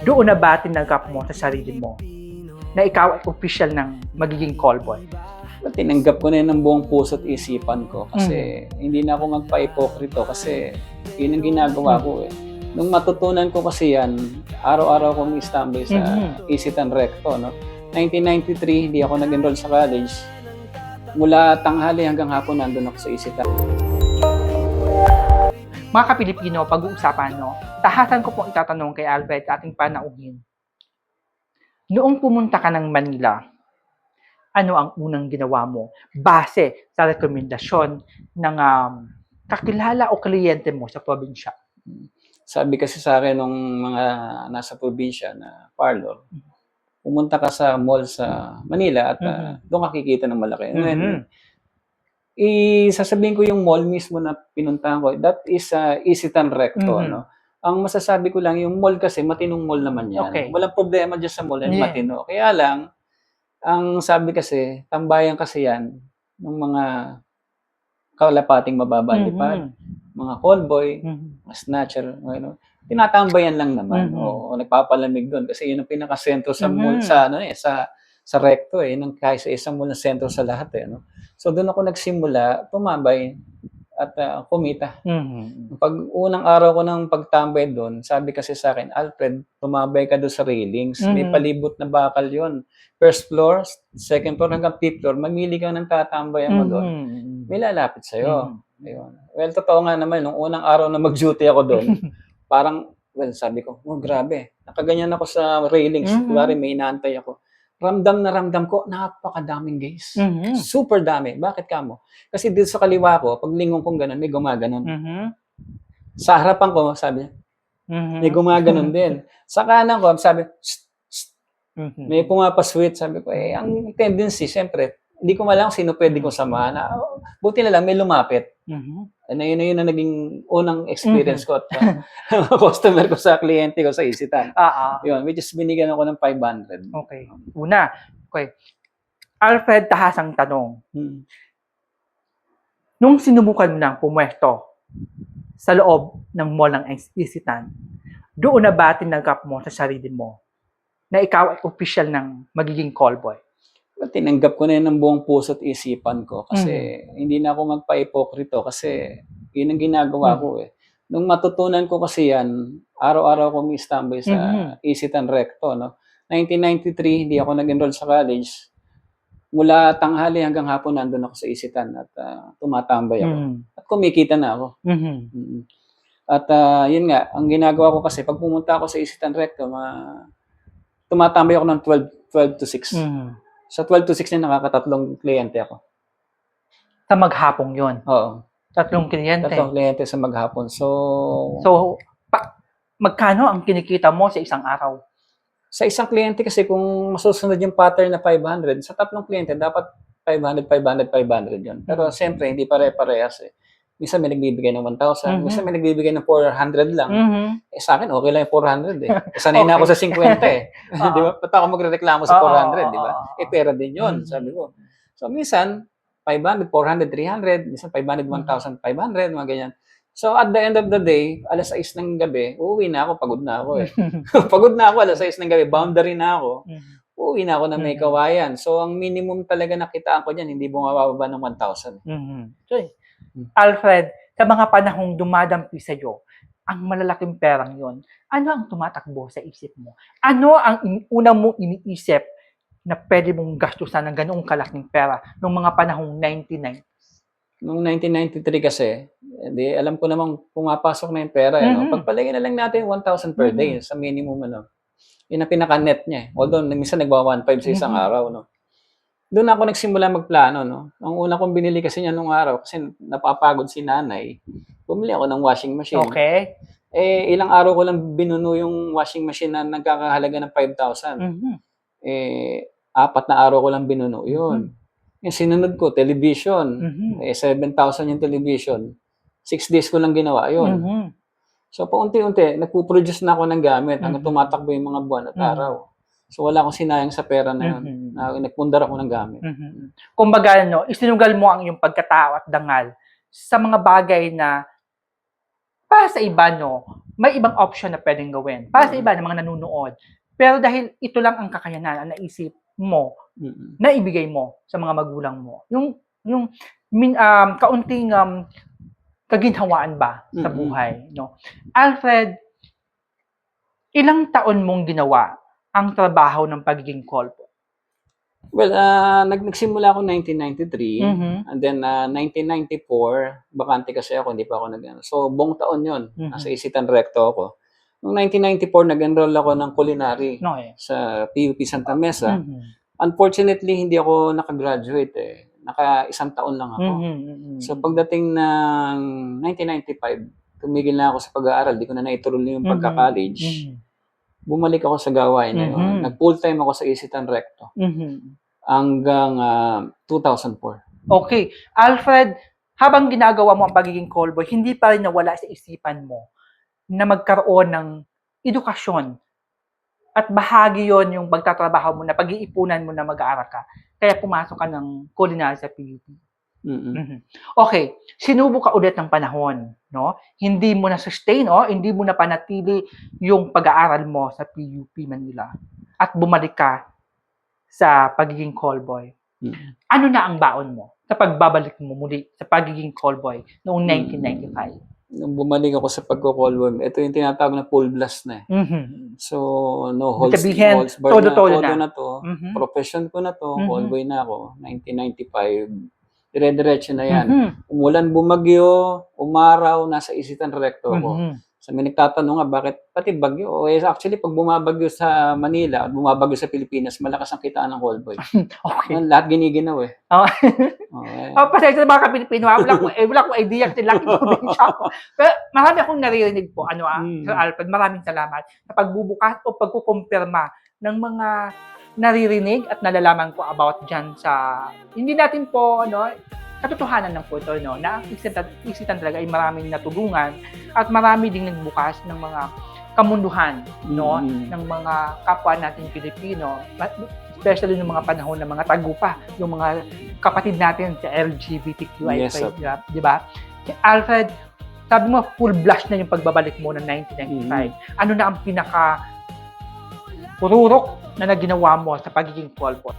Doon na ba tinanggap mo sa sarili mo na ikaw ay official ng magiging callboy? Well, tinanggap ko na yun ng buong puso at isipan ko kasi hindi na ako magpa-ipokrito kasi yun ang ginagawa ko eh. Nung matutunan ko kasi yan, araw-araw kong istambay sa Isitan Recto. No? 1993, hindi ako nag-enroll sa college. Mula tanghali hanggang hapon nandun ako sa Isitan. Mga Kapilipino, pag-uusapan, no? Tahasan ko pong itatanong kay Alfred ating panauhin. Noong pumunta ka ng Manila, ano ang unang ginawa mo base sa rekomendasyon ng kakilala o kliyente mo sa probinsya? Sabi kasi sa akin nung mga nasa probinsya na parlor, pumunta ka sa mall sa Manila at doon ka kikita ng malaki. Sasabihin ko yung mall mismo na pinuntahan ko, that is Isitan Recto. No? Ang masasabi ko lang, yung mall kasi, matinong mall naman yan. Okay. Walang problema dyan sa mall, matino. Kaya lang, ang sabi kasi, tambayan kasi yan ng mga kalapating mababalipad, mga callboy, mga snatcher, tinatambayan lang naman. O nagpapalamig doon kasi yun ang pinaka-sentro sa mall, sa Recto nang kahit sa isang mall na sentro sa lahat no. So doon ako nagsimula, tumambay at kumita. Pag unang araw ko ng pagtambay doon, sabi kasi sa akin, Alfred, tumambay ka doon sa railings. May palibot na bakal yon. First floor, second floor hanggang fifth floor, mamili ka ng tatambayan mo doon. May lalapit sa'yo. Ayun. Well, totoo nga naman, nung unang araw na mag-duty ako doon, parang, sabi ko, grabe, nakaganyan ako sa railings. Kuwari, may inaantay ako. Ramdam na ramdam ko, napakadaming gays. Super dami. Bakit ka mo? Kasi dito sa kaliwa ko, pag lingon kong ganun, may gumaganon. Sa harapan ko, sabi, may gumaganon din. Sa kanan ko, sabi, may pumapasweet. Sabi ko, ang tendency, siyempre, hindi ko malang sino pwede kong samahan. Buti na lang, may lumapit. Yun na naging unang experience ko at customer ko sa kliyente ko sa Isitan. Yun, which is binigyan ako ng 500. Okay. Una, okay. Alfred, tahasang tanong. Nung sinubukan mo ng pumwesto sa loob ng mall ng Isitan, doon na ba tinanggap mo sa sarili mo na ikaw ay official ng magiging callboy? Tinanggap ko na yun ng buong puso at isipan ko kasi hindi na ako magpa-ipokrito kasi yun ang ginagawa ko eh. Nung matutunan ko kasi yan, araw-araw ko may-istambay sa Isitan Recto. No? 1993, hindi ako nag-enroll sa college. Mula tanghali hanggang hapon nandun ako sa Isitan at tumatambay ako. At kumikita na ako. At yun nga, ang ginagawa ko kasi pag pumunta ako sa Isitan Recto, tumatambay ako ng 12 to 6. Sa 12 to 6 na nakakatatlong kliyente ako. Sa maghapong yon? Oo. Tatlong kliyente? Tatlong kliyente sa maghapon. So magkano ang kinikita mo sa isang araw? Sa isang kliyente kasi kung masusunod yung pattern na 500, sa tatlong kliyente dapat 500 yun. Pero siyempre, hindi pare-parehas eh. Minsan may nagbibigay ng 1,000, minsan may nagbibigay ng 400 lang. Sa akin, okay lang yung 400 eh. Sanay na ako sa 50 eh. Di ba? Ba't ako magreklamo sa 400, di ba? Pera din yun, sabi ko. So, minsan, 500, 400, 300, minsan 500, 1,500, mga ganyan. So, at the end of the day, alas 6 ng gabi, uuwi na ako, pagod na ako eh. Pagod na ako, alas 6 ng gabi, boundary na ako. Uuwi na ako na may kawayan. So, ang minimum talaga nakitaan ko dyan, hindi bumababa ng 1,000. Okay. Alfred, sa mga panahong dumadampi sa iyo, ang malalaking perang yon, ano ang tumatakbo sa isip mo? Ano ang una mong iniisip na pwede mong gastusan ng ganoong kalaking pera noong mga panahong 99? Noong 1993 kasi, alam ko namang pumapasok na yung pera. No? Pagpalagay na lang natin 1,000 per day sa minimum. Yun ang pinaka-net niya. Although, minsan nagwa 1,500 sa isang araw. No? Doon ako nagsimula magplano, no? Ang una kong binili kasi niya nung araw, kasi napapagod si nanay, bumili ako ng washing machine. Okay. Ilang araw ko lang binuno yung washing machine na nagkakahalaga ng 5,000. 4 na araw ko lang binuno yun. Yung sinunod ko, television. 7,000 yung television. 6 days ko lang ginawa yun. So, paunti-unti, nagpo-produce na ako ng gamit hanggang tumatakbo yung mga buwan at araw. So, wala akong sinayang sa pera na yun. Nagpundar ako ng gamit. Kumbaga, isinugal mo ang iyong pagkatao at dangal sa mga bagay na para sa iba, may ibang option na pwedeng gawin. Para sa iba na mga nanonood. Pero dahil ito lang ang kakayanan, ang naisip mo, na ibigay mo sa mga magulang mo. Yung kaunting kaginhawaan ba sa buhay, no? Alfred, ilang taon mong ginawa ang trabaho ng pagiging call boy? Well, nagsimula ako 1993, and then 1994, bakante kasi ako, hindi pa ako So, buong taon yun, nasa Isitan Recto ako. Noong 1994, nag-enroll ako ng culinary sa PUP Santa Mesa. Unfortunately, hindi ako nakagraduate eh. Naka-isang taon lang ako. So, pagdating ng 1995, tumigil na ako sa pag-aaral, di ko na naituloy yung pagka-college. Bumalik ako sa gawain na yun. Nag-full-time ako sa Isitan Recto. Hanggang 2004. Okay. Alfred, habang ginagawa mo ang pagiging call boy, hindi pa rin nawala sa isipan mo na magkaroon ng edukasyon. At bahagi yon yung pagtatrabaho mo na pag-iipunan mo na mag-aaral ka. Kaya pumasok ka ng culinary sa PUP. Okay, sinubo ka ulit ng panahon, no? Hindi mo na sustain hindi mo na panatili yung pag-aaral mo sa PUP Manila at bumalik ka sa pagiging call boy. Ano na ang baon mo sa pagbabalik mo muli sa pagiging call boy noong 1995? Nung bumalik ako sa pagko-call boy, ito yung tinatawag na full blast na eh. So, no holds barred na to. Profession ko na to, call boy na ako, 1995. Dire-diretso na yan. Umulan, bumagyo, umaraw, nasa Isitan Recto ako. So, may nagtatanong nga, bakit pati bagyo? Actually, pag bumabagyo sa Manila at bumabagyo sa Pilipinas, malakas ang kitaan ng call boy. Okay. Lahat giniginaw eh. Pasensya na mga kapilipino, wala akong idea kasi laki probinsya ako. Pero marami akong naririnig po, Sir Alfred, maraming salamat sa pagbubukas o pagkukumpirma ng mga naririnig at nalalaman ko about dyan sa, hindi natin po, katotohanan ng po ito, na ang Isitan talaga ay maraming natulungan at marami ding nagbukas ng mga kamunduhan, ng mga kapwa natin Pilipino, especially ng mga panahon ng mga tagupa, yung mga kapatid natin sa LGBTQI+, di ba? Alfred, sabi mo, full blast na yung pagbabalik mo ng 1995. Ano na ang pinaka-pururok na naginawa mo sa pagiging call boy?